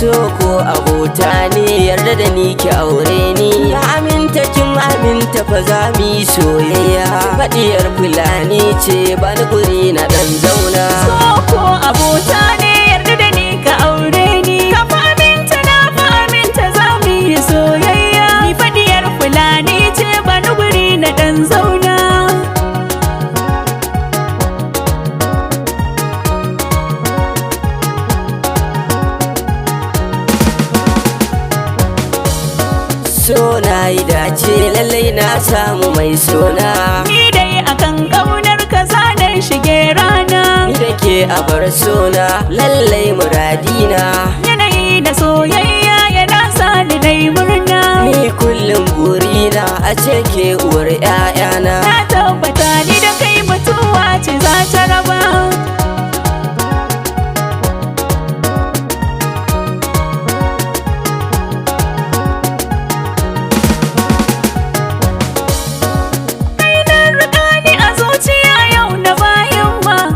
so ko abota ne yarda da ni ki aure ni. Na aminta kin aminta fa za mu yi soyayya. Faɗiyar Fulani ce bani guri na ɗan zauna. So ko abota ne yarda da ni ka aure ni. Ka fa aminta na fa aminta za mu yi soyayya. Ni faɗiyar Fulani ce bani guri na ɗan zauna. So na yi dace lallai na samu mai sona. Ni dai akan ƙaunar ka zanen shige rana. Ni da ke a bar sona lallai muradina. Yanayi na soyayya yana sa ni dai murna. Ni kullum burina a ce ke uwar 'ya'yana. Na tabbata ni da kai mutuwa ce za ta raba.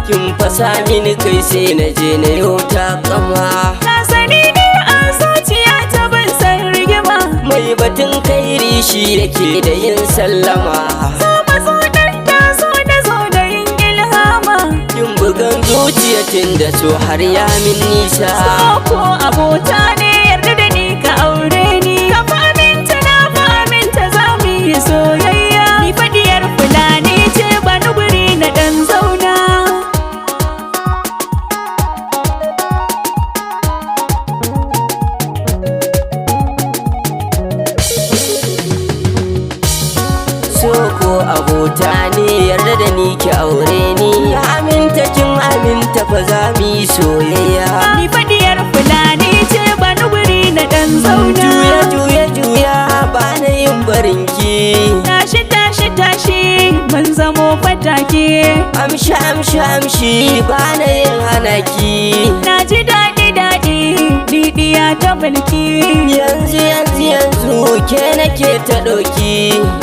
Kin fasa mini kai sai na je na yau ta kama. Ka sani ne a zuciya ta ban san rigima. Mai batun kairi shi yake da yin sallama. So maso dan da so da yin ilhama. Kin bugan zuciya tun da so har ya min nisa. So ko abota ne yarda da ni ka aure ni. Ka fa aminta na fa aminta za mu yi soyayya. Ni faɗiyar Fulani ce bani guri na ɗan zauna. So ko abota ne yarda da ni ki aure ni. Na aminta kin aminta fa za mu yi soyayya. Ni faɗiyar Fulani ce bani guri na ɗan zauna. Juya juya juya ba na yin barinki. Tashi tashi tashi mun zamo fatake. Amshi amshi amshi ba na yin hanaki. Na ji daɗi daɗi didiya ta bulki. Yanzu yanzu yanzu ke nake ta ɗauki.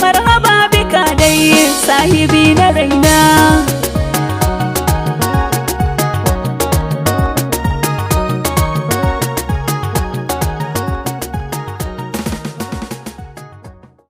Marhaba bika dai sahibi